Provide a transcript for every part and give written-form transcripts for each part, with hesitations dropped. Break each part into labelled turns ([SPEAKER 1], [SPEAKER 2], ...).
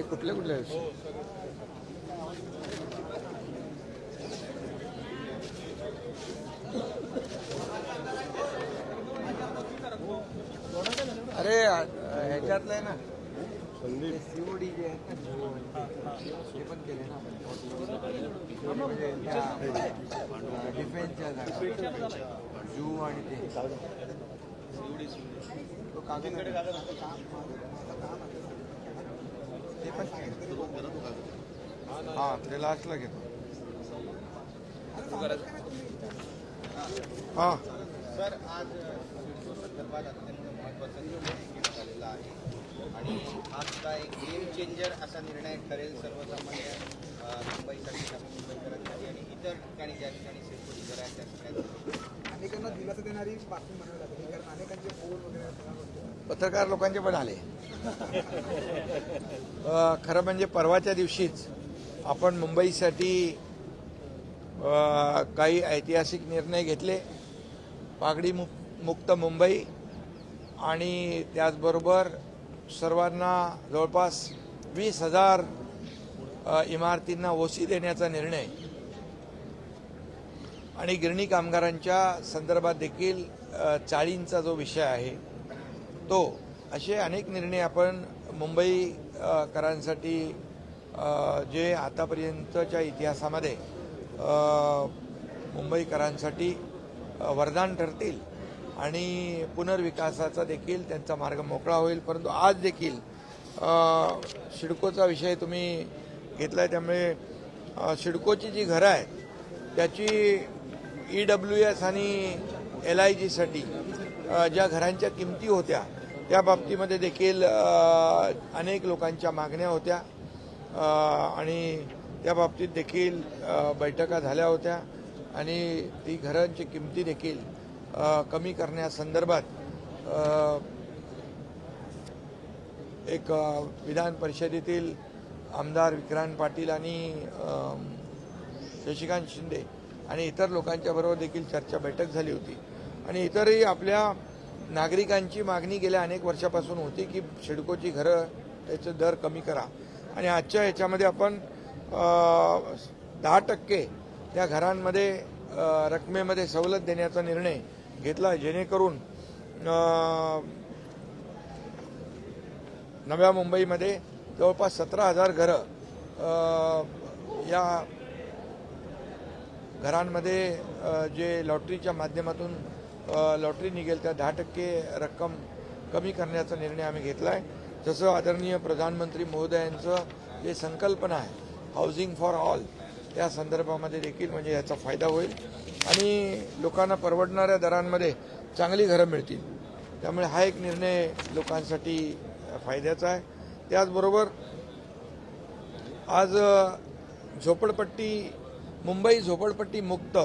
[SPEAKER 1] कुठले कुठले अरे ह्याच्यातलं आहे ना सीओडी जे आहेत ना ते पण केले ना म्हणजे डिफेन्सच्या जागा जू आणि ते तो कागद ते पण हां ते लास्टला घेतो हां
[SPEAKER 2] सर आज संदर्भात अत्यंत महत्त्वाचा निर्णय घेण्यात आलेला आहे आणि हा सुद्धा एक गेम चेंजर असा निर्णय ठरेल सर्वसामान्य मुंबईसाठी मुंबईकरांसाठी आणि इतर ठिकाणी ज्या ठिकाणी सेफ्टी घर आहेत त्या सगळ्या
[SPEAKER 3] अनेकांना दिलासा देणारी बातमी म्हणावी लागली कारण अनेकांचे फोन वगैरे
[SPEAKER 1] पत्रकार लोकांचे पण आले खरं म्हणजे परवाच्या दिवशीच आपण मुंबईसाठी काही ऐतिहासिक निर्णय घेतले पागडी मुक्त मुंबई आणि त्याचबरोबर सर्वांना जवळपास 20,000 इमारतींना ओसी देण्याचा निर्णय आणि गिरणी कामगारांच्या संदर्भात देखील चाळींचा जो विषय आहे तो असे अनेक निर्णय आपण मुंबईकरांसाठी जे आतापर्यंतच्या इतिहासामध्ये मुंबईकरांसाठी वरदान ठरतील आणि पुनर्विकासाचा देखील त्यांचा मार्ग मोकळा होईल. परंतु आज देखील सिडकोचा विषय तुम्ही घेतला आहे त्यामुळे सिडकोची जी घरं आहेत त्याची EWS आणि LIGसाठी ज्या घरांच्या किमती होत्या त्या बाबतीमध्ये देखील अनेक लोकांच्या मागण्या होत्या आणि त्या बाबतीत देखील बैठका झाल्या होत्या आणि ती घरांची किमती देखील कमी करण्यासंदर्भात एक विधान परिषदेतील आमदार विक्रांत पाटील आणि शशिकांत शिंदे आणि इतर लोकांच्या बरोबर देखील चर्चा बैठक झाली होती आणि इतरही आपल्या नागरिकांची मागणी गेल्या अनेक वर्षापासून होती की सिडकोची घरं त्याचे दर कमी करा आणि आजच्या ह्याच्यामध्ये आपण 10% त्या घरांमध्ये रकमेमध्ये सवलत देण्याचा निर्णय घेतला जेणेकरून नव्या मुंबईमध्ये जवळपास 17,000 घरं या घरांमध्ये जे लॉटरीच्या माध्यमातून लॉटरी निघेल त्या 10% रक्कम कमी करण्याचा निर्णय आम्ही घेतला आहे. जसं आदरणीय प्रधानमंत्री महोदयांचं जे संकल्पना आहे हाऊसिंग फॉर ऑल त्या संदर्भामध्ये देखील म्हणजे याचा फायदा होईल आणि लोकांना परवडणाऱ्या दरांमध्ये चांगली घरं मिळतील. त्यामुळे हा एक निर्णय लोकांसाठी फायद्याचा आहे. त्याचबरोबर आज मुंबई झोपडपट्टी मुक्त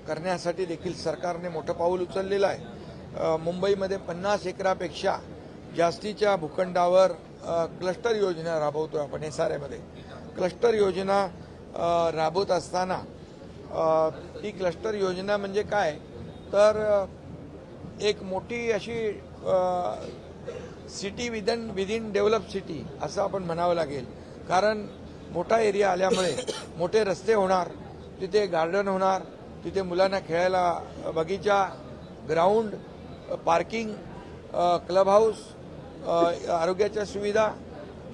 [SPEAKER 1] करण्यासाठी देखील सरकारने मोठं पाऊल उचललेलं आहे. मुंबईमध्ये 50 एकरापेक्षा जास्तीच्या भूखंडावर क्लस्टर योजना राबवतोय आपण. SRAमध्ये क्लस्टर योजना राबवत असताना ती क्लस्टर योजना म्हणजे काय तर एक मोठी अशी सिटी विदिन डेव्हलप सिटी असं आपण म्हणावं लागेल. कारण मोठा एरिया आल्यामुळे मोठे रस्ते होणार, तिथे गार्डन होणार, तिथे मुलांना खेळायला बगीचा, ग्राउंड, पार्किंग, क्लब हाऊस, आरोग्याच्या सुविधा,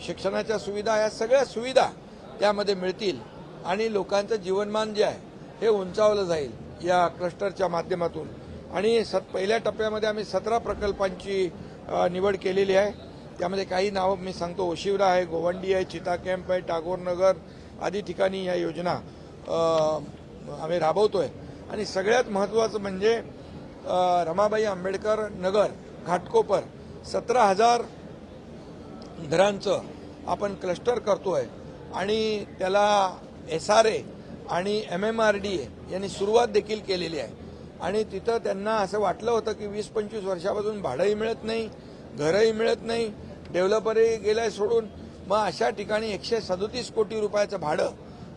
[SPEAKER 1] शिक्षणाच्या सुविधा या सगळ्या सुविधा त्यामध्ये मिळतील आणि लोकांचं जीवनमान जे आहे हे उंचावलं जाईल या क्लस्टरच्या माध्यमातून. आणि पहिल्या टप्प्यामध्ये आम्ही 17 प्रकल्पांची निवड केलेली आहे. त्यामध्ये काही नावं मी सांगतो. ओशिवरा आहे, गोवंडी आहे, चिता कॅम्प आहे, टागोर नगर आदी ठिकाणी या योजना आम्ही राबवतोय. आणि सगळ्यात महत्त्वाचं म्हणजे रमाबाई आंबेडकर नगर घाटकोपर 17,000 घरांचं आपण क्लस्टर करतोय आणि त्याला SRA आणि MMRDA यांनी सुरुवात देखील केलेली आहे. आणि तिथं त्यांना असं वाटलं होतं की 20-25 वर्षापासून भाडंही मिळत नाही, घरंही मिळत नाही, डेव्हलपरही गेलाय सोडून. मग अशा ठिकाणी 137 कोटी रुपयाचं भाडं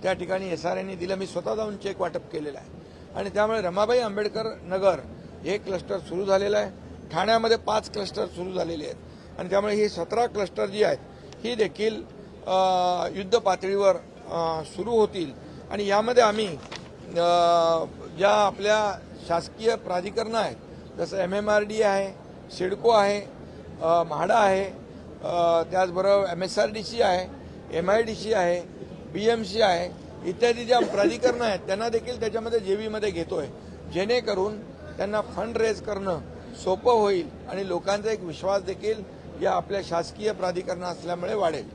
[SPEAKER 1] त्या ठिकाणी SRAने दिलं. मी स्वतः जाऊन चेक वाटप केलेलं आहे. आणि त्यामुळे रमाबाई आंबेडकर नगर हे क्लस्टर सुरू झालेलं आहे. ठाण्यामध्ये 5 क्लस्टर सुरू झालेले आहेत आणि त्यामुळे ही 17 क्लस्टर जी आहेत ही देखील युद्ध पातळीवर सुरू होतील. आणि यामध्ये आम्ही ज्या आपल्या शासकीय प्राधिकरणं आहेत जसं MMRD आहे, सिडको आहे, म्हाडा आहे, त्याचबरोबर MSRDC आहे, MIDC आहे, BMC आहे, इत्यादी ज्या प्राधिकरणं आहेत त्यांना देखील त्याच्यामध्ये जेवीमध्ये घेतोय, जेणेकरून त्यांना फंड रेज करणं सोपं होईल आणि लोकांचा एक विश्वास देखील या आपल्या शासकीय प्राधिकरणं असल्यामुळे वाढेल.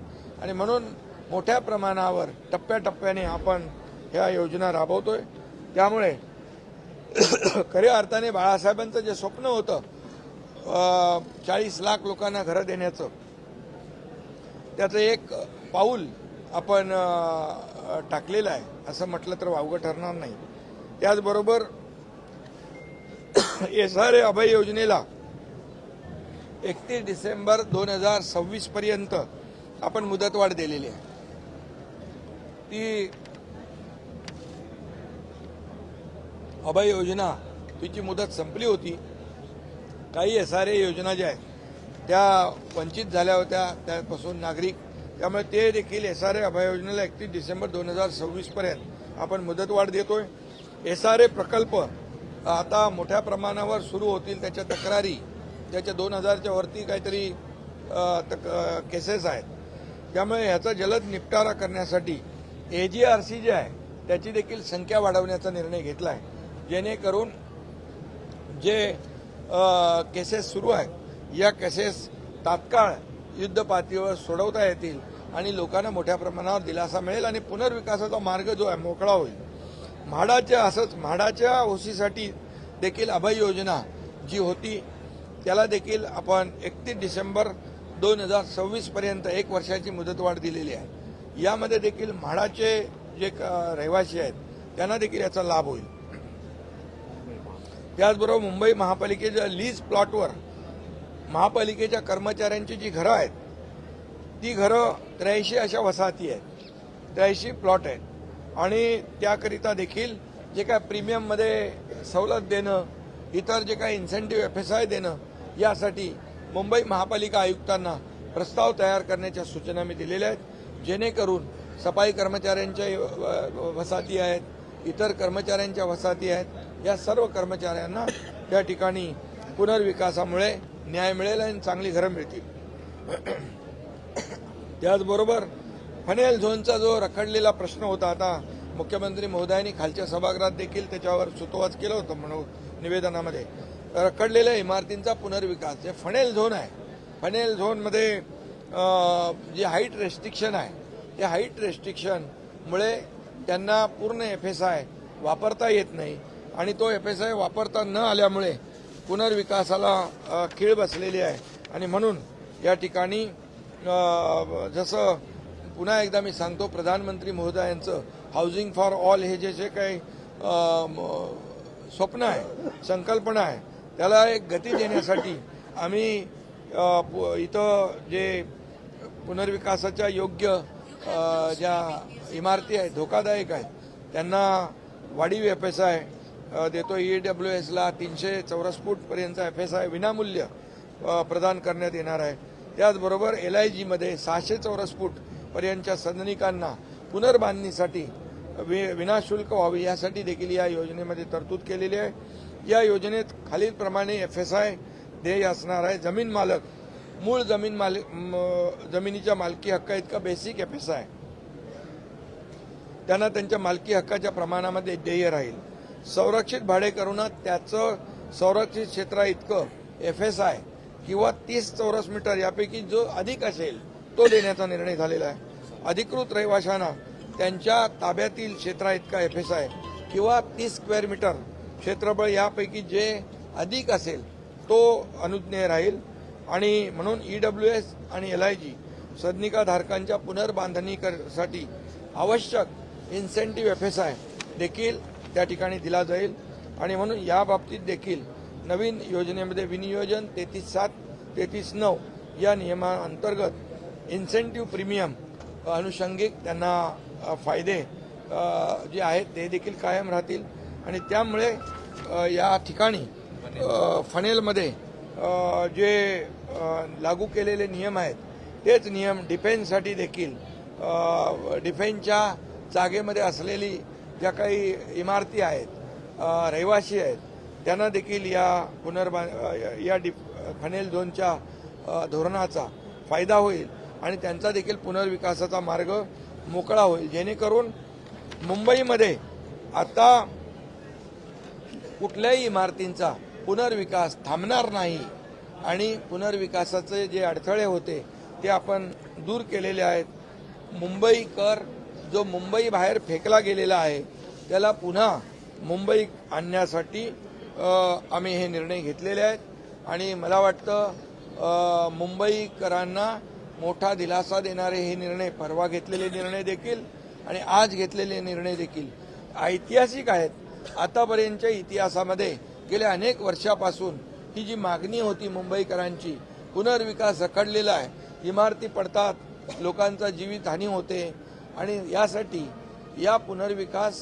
[SPEAKER 1] आणि म्हणून मोठ्या प्रमाणावर टप्प्याटप्प्याने आपण ह्या योजना राबवतोय. त्यामुळे खऱ्या अर्थाने बाळासाहेबांचं जे स्वप्न होतं 40 लाख लोकांना घरं देण्याचं, त्याचं एक पाऊल आपण टाकलेलं आहे असं म्हटलं तर वावगं ठरणार नाही. त्याचबरोबर SRA अभय योजनेला 31 डिसेंबर 2026 पर्यंत आपण मुदतवाढ दिलेली आहे. ती अभय योजना तिची मुदत संपली होती. काही SRA योजना ज्या आहेत त्या वंचित झाल्या होत्या त्यापासून नागरिक, त्यामुळे ते देखील SRA अभय योजनेला 31 डिसेंबर 2026 पर्यंत आपण मुदतवाढ देतोय. SRA प्रकल्प आता मोठ्या प्रमाणावर सुरू होतील. त्याच्या तक्रारी त्याच्या 2000च्या वरती काहीतरी केसेस आहेत. त्यामुळे ह्याचा जलद निपटारा करण्यासाठी AGRC जे आहे त्याची देखील संख्या वाढवण्याचा निर्णय घेतला आहे, जेणेकरून जे केसेस सुरू आहेत या केसेस तात्काळ युद्ध पातळीवर सोडवता येतील आणि लोकांना मोठ्या प्रमाणावर दिलासा मिळेल आणि पुनर्विकासाचा मार्ग जो आहे मोकळा होईल. म्हाडाच्या ओसीसाठी देखील अभय योजना जी होती त्याला देखील आपण 31 डिसेंबर 2026 पर्यंत 1 वर्षाची मुदतवाढ दिलेली आहे. यामध्ये देखील म्हाडाचे जे रहिवासी आहेत त्यांना देखील याचा लाभ होईल. त्याचबरोबर मुंबई महापालिकेच्या लीज प्लॉटवर महापालिकेच्या कर्मचाऱ्यांची जी घरं आहेत ती घरं 83 अशा वसाहती आहेत, 83 प्लॉट आहेत आणि त्याकरिता देखील जे काय प्रीमियममध्ये सवलत देणं, इतर जे काही इन्सेंटिव्ह FSI देणं, यासाठी मुंबई महापालिका आयुक्तांना प्रस्ताव तयार करण्याच्या सूचना मी दिलेल्या आहेत, जेणेकरून सफाई कर्मचाऱ्यांच्या वसाहती आहेत, इतर कर्मचाऱ्यांच्या वसाहती आहेत, या सर्व कर्मचाऱ्यांना त्या ठिकाणी पुनर्विकासामुळे न्याय मिळेल आणि चांगली घरं मिळतील. त्याचबरोबर फनेल झोनचा जो रखडलेला प्रश्न होता, आता मुख्यमंत्री महोदयांनी खालच्या सभागृहात देखील त्याच्यावर सुतोवाच केलं होतं म्हणून निवेदनामध्ये. रखडलेल्या इमारतींचा पुनर्विकास जे फनेल झोन आहे, फनेल झोनमध्ये जे हाईट रेस्ट्रिक्शन आहे त्या हाईट रेस्ट्रिक्शनमुळे त्यांना पूर्ण FSI वापरता येत नाही आणि तो FSI वापरता न आल्यामुळे पुनर्विकासाला खीळ बसलेली आहे. आणि म्हणून या ठिकाणी जसं पुन्हा एकदा मी सांगतो, प्रधानमंत्री महोदयांचं हाऊसिंग फॉर ऑल हे जे काही स्वप्न आहे, संकल्पना आहे, त्याला एक गती देण्यासाठी आम्ही इथं जे पुनर्विकासाच्या योग्य ज्या इमारती आहेत, धोकादायक आहेत, त्यांना वाढीव FSI देतो. EWSला 300 चौरस फूटपर्यंतचा FSI विनामूल्य प्रदान करण्यात येणार आहे. त्याचबरोबर LIGमध्ये 600 चौरस फूटपर्यंतच्या सदनिकांना पुनर्बांधणीसाठी विनाशुल्क व्हावी यासाठी देखील या योजनेमध्ये तरतूद केलेली आहे. या योजनेत खालीलप्रमाणे FSI ध्येय असणार आहे. जमीन मालक मूळ जमिनीच्या मालकी हक्का इतका बेसिक FSI त्यांना त्यांच्या मालकी हक्काच्या प्रमाणामध्ये ध्येय राहील. संरक्षित भाडेकरूंना त्याचं संरक्षित क्षेत्रा इतकं FSI किंवा 30 चौरस मीटर यापैकी जो अधिक असेल तो देण्याचा निर्णय झालेला आहे. अधिकृत रहिवाशांना त्यांच्या ताब्यातील क्षेत्रा इतका FSI किंवा 30 स्क्वेअर मीटर क्षेत्रफळ यापैकी जे अधिक असेल तो अनुज्ञेय राहील. आणि म्हणून EWS आणि LIG सदनिकाधारकांच्या पुनर्बांधणीसाठी आवश्यक इन्सेंटिव्ह FSI देखील त्या ठिकाणी दिला जाईल. आणि म्हणून या बाबतीत देखील नवीन योजनेमध्ये विनियोजन 33/7, 33/9 या नियमांतर्गत इन्सेंटिव्ह प्रीमियम अनुषंगिक त्यांना फायदे जे आहेत ते देखील कायम राहतील. आणि त्यामुळे या ठिकाणी फनेलमध्ये जे लागू केलेले नियम आहेत तेच नियम डिफेन्ससाठी देखील डिफेन्सच्या जागेमध्ये असलेली ज्या काही इमारती आहेत, रहिवासी आहेत, त्यांना देखील या फनेल झोनच्या धोरणाचा फायदा होईल आणि त्यांचा देखील पुनर्विकासाचा मार्ग मोकळा होईल, जेणेकरून मुंबईमध्ये आता कुठल्याही इमारतींचा पुनर्विकास थांबणार नाही आणि पुनर्विकासाचे जे अडथळे होते ते आपण दूर केलेले आहेत. मुंबईकर जो मुंबई बाहेर फेकला गेलेला आहे त्याला पुन्हा मुंबई आणण्यासाठी आम्ही हे निर्णय घेतलेले आहेत आणि मला वाटतं मुंबईकरांना मोठा दिलासा देणारे हे निर्णय, परवा घेतलेले निर्णय देखील आणि आज घेतलेले निर्णय देखील ऐतिहासिक आहेत. आतापर्यंतच्या इतिहासामध्ये गेल्या अनेक वर्षापासून ही जी मागणी होती मुंबईकरांची, पुनर्विकास रखडलेला आहे, इमारती पडतात, लोकांचा जीवितहानी होते आणि यासाठी या पुनर्विकास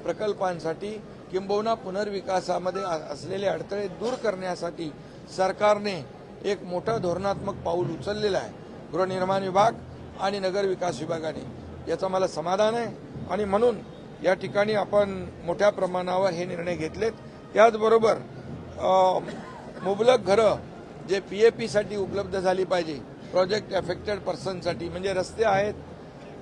[SPEAKER 1] प्रकल्पांसाठी किंबहुना पुनर्विकासामध्ये असलेले अडथळे दूर करण्यासाठी सरकारने एक मोठं धोरणात्मक पाऊल उचललेलं आहे, गृहनिर्माण विभाग आणि नगरविकास विभागाने. याचं मला समाधान आहे आणि म्हणून या ठिकाणी आपण मोठ्या प्रमाणावर हे निर्णय घेतलेत. त्याचबरोबर मुबलक घरं जे PAP-साठी उपलब्ध झाली पाहिजे, प्रोजेक्ट अफेक्टेड पर्सनसाठी, म्हणजे रस्ते आहेत,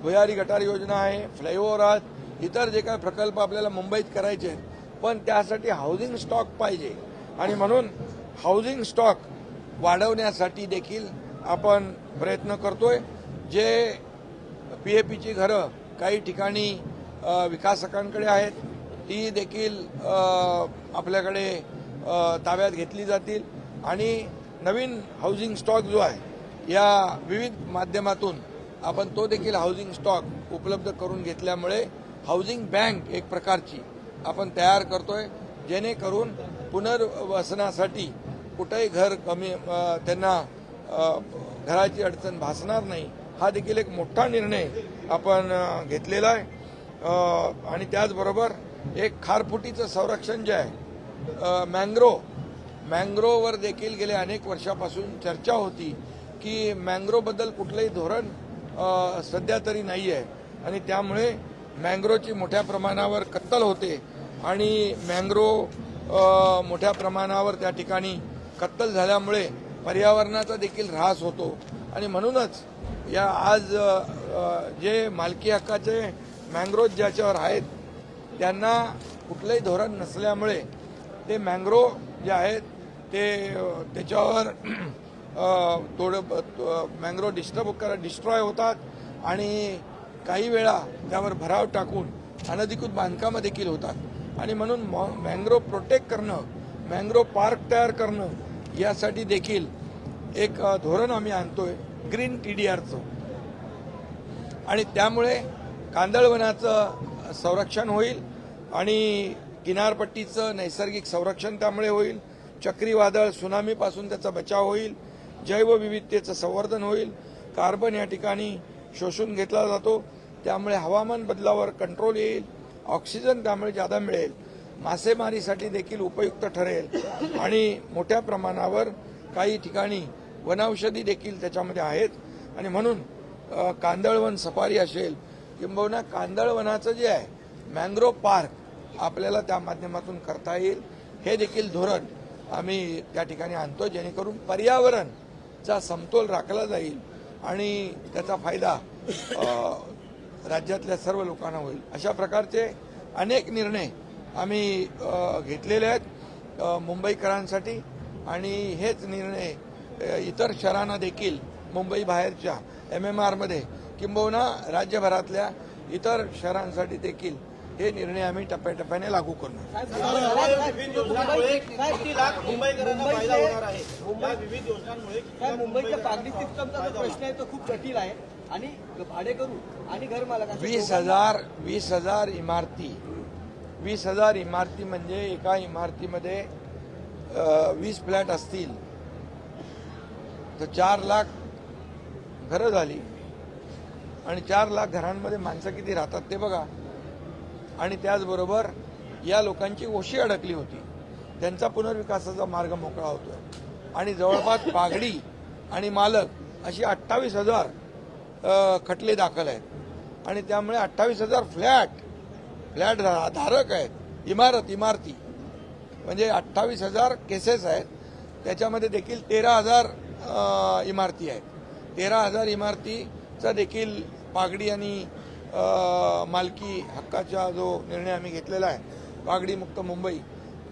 [SPEAKER 1] भुयारी गटार योजना आहे, फ्लायओव्हर आहेत, इतर जे काही प्रकल्प आपल्याला मुंबईत करायचे आहेत, पण त्यासाठी हाऊसिंग स्टॉक पाहिजे आणि म्हणून हाऊसिंग स्टॉक वाढवण्यासाठी देखील आपण प्रयत्न करतोय. जे PAP-ची घरं काही ठिकाणी विकासकांकडे आहेत ती देखील आपल्याकडे ताब्यात घेतली जातील आणि नवीन हाऊसिंग स्टॉक जो आहे या विविध माध्यमातून आपण तो देखील हाऊसिंग स्टॉक उपलब्ध करून घेतल्यामुळे हाऊसिंग बँक एक प्रकारची आपण तयार करतोय, जेणेकरून पुनर्वसनासाठी कुठेही घर कमी त्यांना घराची अडचण भासणार नाही. हा देखील एक मोठा निर्णय आपण घेतलेला आहे आणि त्याचबरोबर एक खारफुटीचं संरक्षण जे आहे, मँग्रोवर देखील गेल्या अनेक वर्षापासून चर्चा होती की मँग्रोबद्दल कुठलंही धोरण सध्या तरी नाही आहे आणि त्यामुळे मँग्रोची मोठ्या प्रमाणावर कत्तल होते आणि मोठ्या प्रमाणावर त्या ठिकाणी कत्तल झाल्यामुळे पर्यावरणाचा देखील ऱ्हास होतो आणि म्हणूनच या आज जे मालकी हक्काचे मँग्रोव ज्याच्यावर आहेत त्यांना कुठलंही धोरण नसल्यामुळे ते मँग्रोव जे आहेत ते त्याच्यावर मँग्रोव डिस्ट्रॉय होतात आणि काही वेळा त्यावर भराव टाकून अनधिकृत बांधकामं देखील होतात आणि म्हणून मँग्रोव प्रोटेक्ट करणं, मँग्रोव पार्क तयार करणं यासाठी देखील एक धोरण आम्ही आणतोय ग्रीन TDRचं आणि त्यामुळे कांदळवनाचं संरक्षण होईल आणि किनारपट्टीचं नैसर्गिक संरक्षण त्यामुळे होईल, चक्रीवादळ सुनामीपासून त्याचा बचाव होईल, जैवविविधतेचं संवर्धन होईल, कार्बन या ठिकाणी शोषून घेतला जातो त्यामुळे हवामान बदलावर कंट्रोल येईल, ऑक्सिजन त्यामुळे जादा मिळेल, मासेमारीसाठी देखील उपयुक्त ठरेल आणि मोठ्या प्रमाणावर काही ठिकाणी वनौषधी देखील त्याच्यामध्ये आहेत आणि म्हणून कांदळवन सफारी असेल किंबहुना कांदळवनाचं जे आहे मँग्रोव पार्क आपल्याला त्या माध्यमातून करता येईल. हे देखील धोरण आम्ही त्या ठिकाणी आणतो जेणेकरून पर्यावरणचा समतोल राखला जाईल आणि त्याचा फायदा राज्यातल्या सर्व लोकांना होईल. अशा प्रकारचे अनेक निर्णय आम्ही घेतलेले आहेत मुंबईकरांसाठी आणि हेच निर्णय इतर शहरांना देखील मुंबई बाहेरच्या MMRमध्ये किंबहुना राज्यभरातल्या इतर शहरांसाठी देखील हे निर्णय आम्ही टप्प्याटप्प्याने लागू करणार.
[SPEAKER 3] मुंबईच्या पागडी सिस्टमचा जो प्रश्न आहे तो खूप जटिल आहे आणि भाडेकरू आणि घरमालक
[SPEAKER 1] 20,000 इमारती म्हणजे एका इमारतीमध्ये 20 फ्लॅट असतील तर 4 लाख घरं झाली आणि 4 लाख घरांमध्ये माणसं किती राहतात ते बघा आणि त्याचबरोबर या लोकांची ओशी अडकली होती त्यांचा पुनर्विकासाचा मार्ग मोकळा होतोय आणि जवळपास पागडी आणि मालक अशी 28,000 खटले दाखल आहेत आणि त्यामुळे 28,000 फ्लॅट धारक आहेत, इमारती म्हणजे 28,000 केसेस आहेत. त्याच्यामध्ये देखील 13,000 इमारती आहेत. 13,000 इमारतीचा देखील पागडी आणि मालकी हक्काचा जो निर्णय आम्ही घेतलेला आहे पागडी मुक्त मुंबई,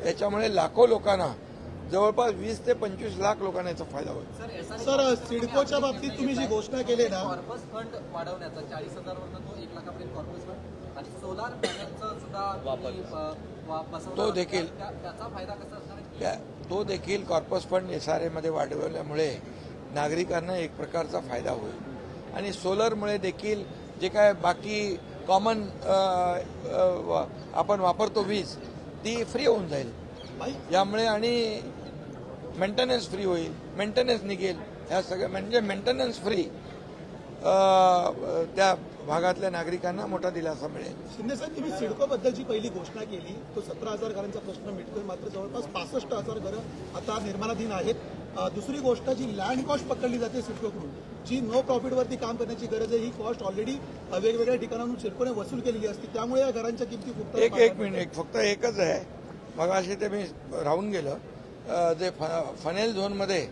[SPEAKER 1] त्याच्यामुळे लाखो लोकांना, जवळपास 20 ते 25 लाख लोकांना याचा फायदा होईल.
[SPEAKER 4] सर, सिडकोच्या बाबतीत तुम्ही जी घोषणा केली ना,
[SPEAKER 5] कॉर्पस फंड वाढवण्याचा 40,000 तो 1 लाखापर्यंत कॉर्पस फंड आणि सोलार पॅनलचा सुद्धा बसवणं,
[SPEAKER 1] तो देखील
[SPEAKER 5] त्याचा फायदा कसा असणार आहे?
[SPEAKER 1] तो देखील कॉर्पस फंड SRA मध्ये वाढवल्यामुळे नागरिकांना एक प्रकारचा फायदा होईल आणि सोलरमुळे देखील जे काय बाकी कॉमन आपण वापरतो वीज ती फ्री होऊन जाईल यामुळे आणि मेंटेनन्स फ्री होईल, मेंटेनन्स निघेल, ह्या सगळ्या म्हणजे मेंटेनन्स फ्री त्या भागातल्या नागरिकांना मोठा दिलासा मिळेल.
[SPEAKER 4] शिंदे साहेब, तुम्ही सिडको बद्दलची पहिली घोषणा केली, तो 17,000 घरांचा प्रश्न मिटतोय, मात्र जवळपास 65,000 घरं आता निर्माणाधीन आहेत. दुसरी गोष्ट, जी लँड कॉस्ट पकडली जाते सिडकोकडून, जी नो प्रॉफिटवरती काम करण्याची गरज आहे, ही कॉस्ट ऑलरेडी वेगवेगळ्या ठिकाणाहून सिडकोने वसूल केलेली असते, त्यामुळे या घरांच्या किमती खूप
[SPEAKER 1] एक मिनिट फक्त एकच आहे. मग असे ते मी राहून गेलं, जे फनेल झोनमध्ये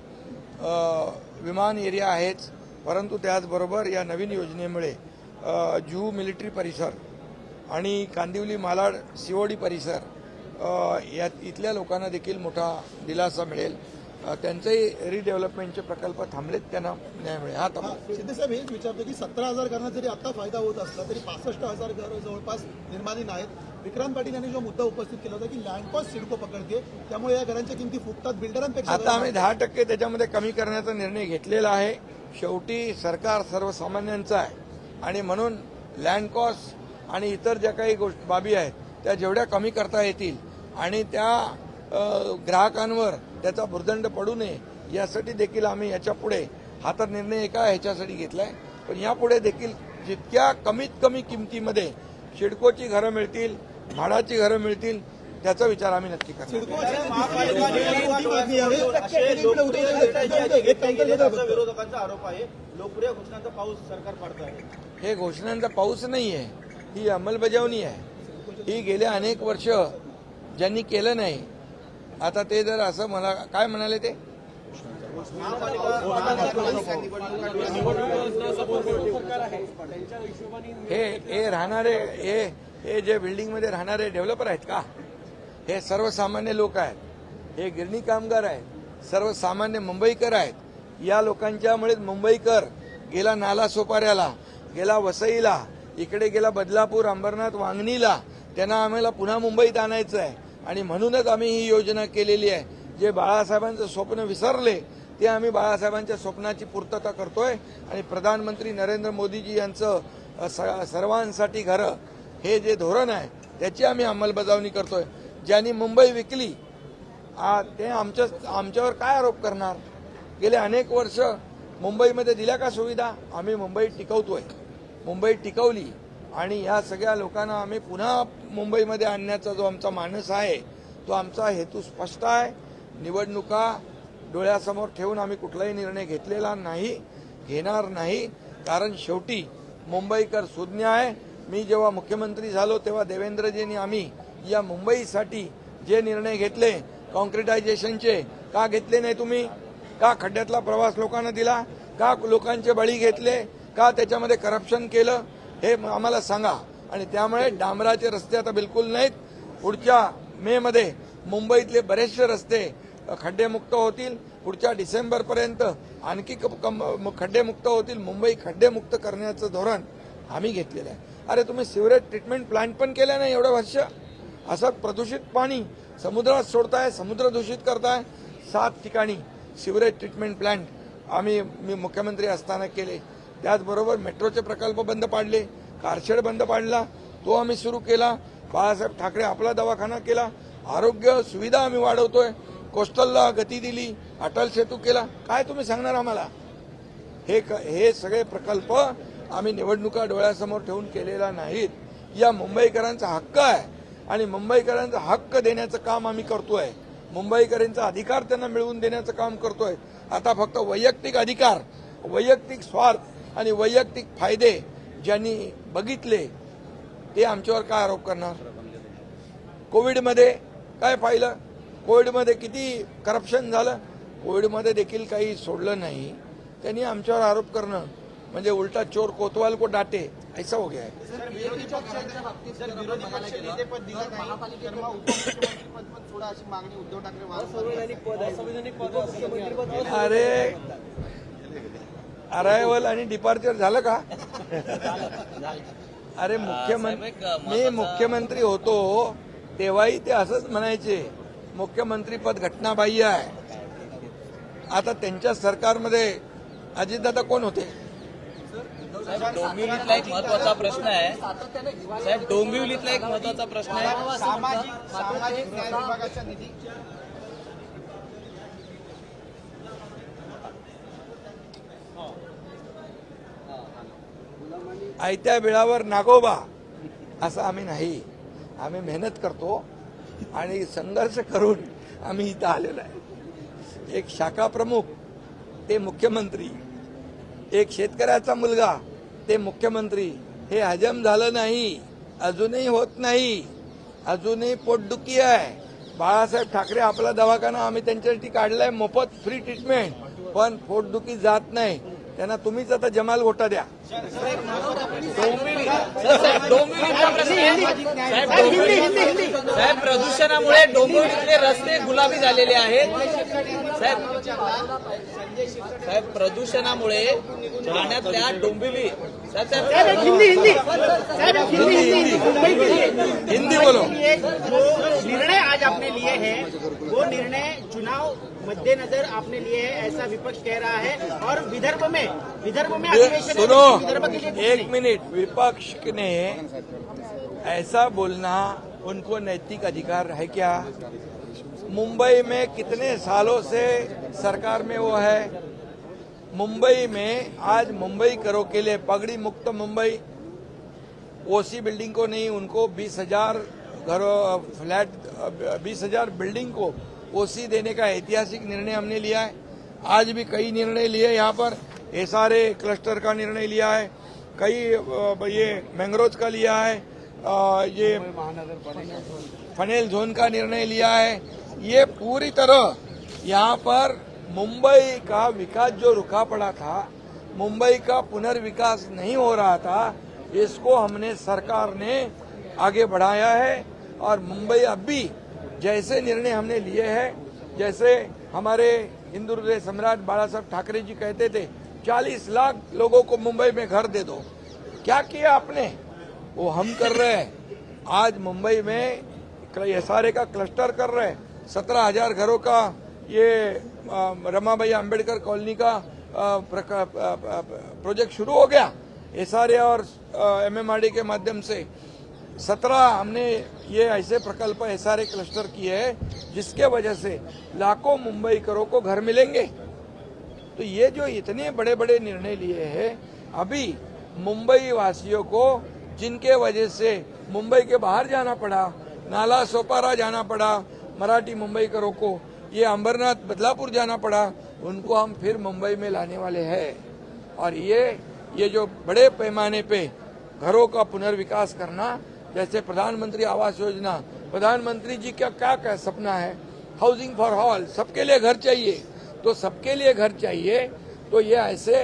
[SPEAKER 1] विमान एरिया आहेच, परंतु त्याचबरोबर या नवीन योजनेमुळे जुहू मिलिटरी परिसर आणि कांदिवली मालाड COD परिसर या इथल्या लोकांना देखील मोठा दिलासा मिळेल. त्यांचेही रिडेव्हलपमेंटचे प्रकल्प थांबलेत, त्यांना न्याय मिळेल. हा थांबला.
[SPEAKER 4] शिंदे साहेब, हेच विचारतो की 17,000 घरांना जरी आता फायदा होत असला तरी 65,000 घरं जवळपास निर्माणीन आहेत. विक्रांत पाटील यांनी जो मुद्दा उपस्थित केला होता की लँड कॉस्ट सिडको पकडते, त्यामुळे या घरांच्या किमती फुटतात बिल्डरांपेक्षा.
[SPEAKER 1] आता आम्ही 10% त्याच्यामध्ये कमी करण्याचा निर्णय घेतलेला आहे. शेवटी सरकार सर्वसामान्यांचं आहे आणि म्हणून लँड कॉस्ट आणि इतर ज्या काही बाबी आहेत त्या जेवढ्या कमी करता येतील आणि त्या ग्राहकांवर त्याचा भुर्दंड पडू नये यासाठी देखील आम्ही याच्या पुढे, हा तर निर्णय एका ह्याच्यासाठी घेतलाय, पण यापुढे देखील जितक्या कमीत कमी किमतीमध्ये सिडकोची घरं मिळतील, भाडाची घरं मिळतील, त्याचा विचार आम्ही नक्की करणार.
[SPEAKER 3] विरोधकांचा आरोप आहे, लोकप्रिय घोषणांचा पाऊस सरकार पाडत आहे.
[SPEAKER 1] हे घोषणांचा पाऊस नाही आहे, ही अंमलबजावणी आहे. ही गेल्या अनेक वर्ष ज्यांनी केलं नाही, आता ते जर असं मला काय म्हणाले ते हे राहणारे हे जे बिल्डिंगमध्ये राहणारे डेव्हलपर आहेत का, हे सर्वसामान्य लोक आहेत, हे गिरणी कामगार आहेत, सर्वसामान्य मुंबईकर आहेत. या लोकांच्यामुळेच मुंबईकर गेला नाला सोपाऱ्याला, गेला वसईला, इकडे गेला बदलापूर, अंबरनाथ, वांगणीला, त्यांना आम्हाला पुन्हा मुंबईत आणायचं आहे आणि म्हणूनच आम्ही ही योजना केलेली आहे. जे बाळासाहेबांचं स्वप्न विसरले ते आम्ही बाळासाहेबांच्या स्वप्नाची पूर्तता करतोय आणि प्रधानमंत्री नरेंद्र मोदीजी यांचं सर्वांसाठी घरं हे जे धोरण आहे त्याची आम्ही अंमलबजावणी करतोय. ज्यांनी मुंबई विकली ते आमच्यावर काय आरोप करणार. गेले अनेक वर्ष मुंबईमध्ये दिल्या का सुविधा, आम्ही मुंबई टिकवतोय, मुंबई टिकवली आणि या सगळ्या लोकांना आम्ही पुन्हा मुंबईमध्ये आणण्याचा जो आमचा मानस आहे तो आमचा हेतू स्पष्ट आहे. निवडणुका डोळ्यासमोर ठेवून आम्ही कुठलाही निर्णय घेतलेला नाही, घेणार नाही, कारण शेवटी मुंबईकर सुज्ञ आहे. मी जेव्हा मुख्यमंत्री झालो तेव्हा देवेंद्रजींनी आम्ही या मुंबईसाठी जे निर्णय घेतले कॉन्क्रिटायझेशनचे, का घेतले नाही तुम्ही? का खड्ड्यातला प्रवास लोकांना दिला? का लोकांचे बळी घेतले? का त्याच्यामध्ये करप्शन केलं? हे आम्हाला सांगा. आणि त्यामुळे डांबराचे रस्ते आता बिलकुल नाहीत. पुढच्या मे मध्ये मुंबईतले बरेचसे रस्ते खड्डेमुक्त होतील. पुढच्या डिसेंबरपर्यंत आणखी खड्डेमुक्त होतील. मुंबई खड्डेमुक्त करण्याचं धोरण आम्ही घेतलेलं आहे. अरे तुम्ही सिवरेज ट्रीटमेंट प्लांट पण केलं नाही एवढं वर्ष. असं प्रदूषित पाणी समुद्रात सोडताय, समुद्र दूषित करताय. 7 ठिकाणी सिवरेज ट्रीटमेंट प्लांट मी मुख्यमंत्री असताना केले. त्याचबरोबर मेट्रोचे प्रकल्प बंद पाडले, कारशेड बंद पाडला, तो आम्ही सुरू केला. बाळासाहेब ठाकरे आपला दवाखाना केला. आरोग्य सुविधा आम्ही वाढवतोय. कोस्टलला गती दिली, अटल सेतू केला. काय तुम्ही सांगणार आम्हाला? हे सगळे प्रकल्प आम्ही निवडणुका डोळ्यासमोर ठेवून केलेला नाहीत. या मुंबईकरांचा हक्क आहे आणि मुंबईकरांचा हक्क देण्याचं काम आम्ही करतोय. मुंबईकरांचा अधिकार त्यांना मिळवून देण्याचं काम करतोय. आता फक्त वैयक्तिक अधिकार, वैयक्तिक स्वार्थ आणि वैयक्तिक फायदे ज्यांनी बघितले ते आमच्यावर काय आरोप करणार? कोविडमध्ये काय पाहिलं? कोविडमध्ये किती करप्शन झालं? कोविडमध्ये देखील काही सोडलं नाही. त्यांनी आमच्यावर आरोप करणं म्हणजे उलटा चोर कोतवाल को डाटे ऐसा हो गया है.
[SPEAKER 2] जर विरोधी पक्ष नेतेपद दिलं नाही तर मग उपमुख्यमंत्रीपद पण सोडा अशी मागणी उद्धव ठाकरे
[SPEAKER 3] असंवैधानिक पद आहे. असंवैधानिक पद मुख्यमंत्रीपद
[SPEAKER 1] अरे अरायवल आणि डिपार्चर झालं का? अरे मी मुख्यमंत्री होतो तेव्हाही ते असंच म्हणायचे मुख्यमंत्रीपद घटनाबाह्य आहे. आता त्यांच्या सरकारमध्ये अजितदादा कोण होते?
[SPEAKER 6] डोंबिवलीतला एक महत्वाचा प्रश्न आहे साहेब, डोंबिवलीतला एक महत्वाचा प्रश्न आहे.
[SPEAKER 2] सामाजिक न्याय विभागाचा निधी
[SPEAKER 1] आयत्या बिळावर नागोबा असं आम्ही नाही. आम्ही मेहनत करतो आणि संघर्ष करून आम्ही इथं आलेलो आहे. एक शाखा प्रमुख ते मुख्यमंत्री, एक शेतकऱ्याचा मुलगा ते मुख्यमंत्री. हे हजम झालं नाही, अजूनही होत नाही, अजूनही पोटदुखी आहे. बाळासाहेब ठाकरे आपला दवाखाना आम्ही त्यांच्यासाठी काढलाय, मोफत फ्री ट्रीटमेंट, पण पोटदुखी जात नाही. त्यांना तुम्हीच आता जमाल गोटा द्या.
[SPEAKER 6] साहेब, प्रदूषणामुळे डोंबिवलीतले रस्ते गुलाबी झालेले आहेत. साहेब, प्रदूषणामुळे ठाण्यातल्या डोंबिवली
[SPEAKER 1] हिंदी बोलो.
[SPEAKER 7] जो निर्णय आज आपने लिए हैं वो निर्णय चुनाव मद्देनजर आपने लिए है ऐसा विपक्ष कह रहा है और विदर्भ में अधिवेशन है,
[SPEAKER 1] सुनो
[SPEAKER 7] विदर्भ के लिए
[SPEAKER 1] एक मिनट. विपक्ष ने ऐसा बोलना उनको नैतिक अधिकार है क्या? मुंबई में कितने सालों से सरकार में वो है. मुंबई में आज मुंबई करो के लिए पगड़ी मुक्त मुंबई, ओसी बिल्डिंग को नहीं, उनको 20,000 घरों फ्लैट 20,000 बिल्डिंग को ओसी देने का ऐतिहासिक निर्णय हमने लिया है. आज भी कई निर्णय लिए यहाँ पर. एसआरए क्लस्टर का निर्णय लिया है, कई ये मैंग्रोव का लिया है, ये फनेल जोन का निर्णय लिया है. ये पूरी तरह यहाँ पर मुंबई का विकास जो रुका पड़ा था, मुंबई का पुनर्विकास नहीं हो रहा था, इसको हमने सरकार ने आगे बढ़ाया है. और मुंबई अब भी जैसे निर्णय हमने लिए हैं, जैसे हमारे हिंदू हृदय सम्राट बाला साहब ठाकरे जी कहते थे 40 लाख लोगों को मुंबई में घर दे दो. क्या किया आपने? वो हम कर रहे हैं. आज मुंबई में एसआरए का क्लस्टर कर रहे हैं. 17,000 घरों का ये रमाबाई अंबेडकर कॉलोनी का प्रोजेक्ट शुरू हो गया. एसआरए और एमएमआरडी के माध्यम से 17 हमने ये ऐसे प्रकल्प एसआरए क्लस्टर किए हैं जिसके वजह से लाखों मुंबईकरों को घर मिलेंगे. तो ये जो इतने बड़े बड़े निर्णय लिए हैं, अभी मुंबई वासियों को जिनके वजह से मुंबई के बाहर जाना पड़ा, नाला सोपारा जाना पड़ा, मराठी मुंबईकरों को ये अंबरनाथ बदलापुर जाना पड़ा, उनको हम फिर मुंबई में लाने वाले हैं. और ये जो बड़े पैमाने पे घरों का पुनर्विकास करना, जैसे प्रधानमंत्री आवास योजना, प्रधानमंत्री जी का क्या सपना है, हाउसिंग फॉर ऑल, सबके लिए घर चाहिए. तो सबके लिए घर चाहिए तो ये ऐसे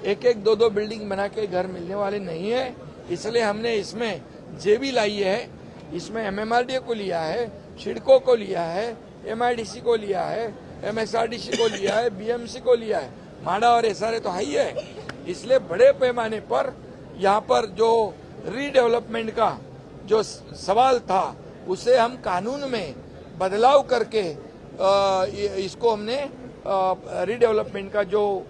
[SPEAKER 1] एक एक दो बिल्डिंग बना के घर मिलने वाले नहीं है. इसलिए हमने इसमें जेबी लाई है, इसमें एमएमआरडीए को लिया है, शिडको को लिया है, एमआईडीसी को लिया है, एमएसआरडीसी को लिया है, बीएमसी को लिया है. माडा और एसआरए तो हाई है. इसलिए बड़े पैमाने पर यहाँ पर जो रीडेवलपमेंट का जो सवाल था उसे हम कानून में बदलाव करके इसको हमने रीडेवलपमेंट का जो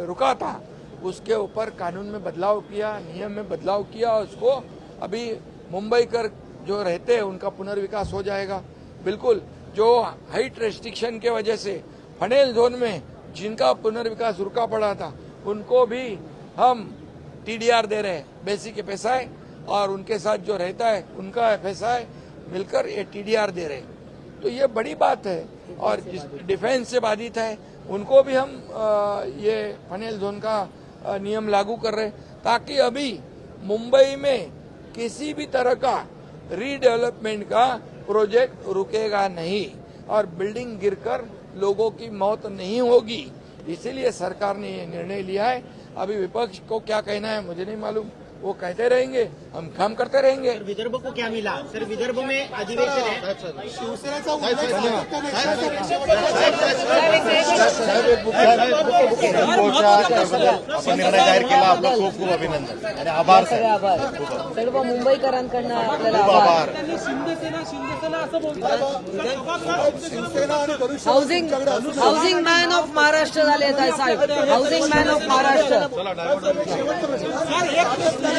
[SPEAKER 1] रुका था उसके ऊपर कानून में बदलाव किया, नियम में बदलाव किया. उसको अभी मुंबई कर जो रहते हैं उनका पुनर्विकास हो जाएगा. बिल्कुल जो हाइट रेस्ट्रिक्शन के वजह से फनेल जोन में जिनका पुनर्विकास रुका पड़ा था उनको भी हम टीडीआर दे रहे हैं, बेसिक पैसा है, और उनके साथ जो रहता है उनका पैसा है, मिलकर ये टीडीआर दे रहे हैं. तो ये बड़ी बात है। और जिस डिफेंस से बाधित है उनको भी हम ये फनेल जोन का नियम लागू कर रहे हैं, ताकि अभी मुंबई में किसी भी तरह का रीडेवलपमेंट का प्रोजेक्ट रुकेगा नहीं और बिल्डिंग गिरकर लोगों की मौत नहीं होगी। इसीलिए सरकार ने ये निर्णय लिया है। अभी विपक्ष को क्या कहना है मुझे नहीं मालूम, वो कहते रहेंगे, हम काम करते रहेंगे।
[SPEAKER 7] सर, विदर्भ को क्या मिला? सर, विदर्भ में अधिवेशन है।
[SPEAKER 4] शिवसेनेचा उल्लेख सातत्याने
[SPEAKER 8] आपण निर्णय जाहीर केला, आपलं खूप खूप अभिनंदन आणि आभार
[SPEAKER 9] सगळे आभार सर्व मुंबईकरांकडनं आपल्याला
[SPEAKER 8] आभार.
[SPEAKER 4] शिवसेना आणि धनुष्य
[SPEAKER 9] हाऊसिंग मॅन ऑफ महाराष्ट्र झाले आहेत साहेब, हाऊसिंग मॅन ऑफ महाराष्ट्र.
[SPEAKER 4] शेवटचा प्रश्न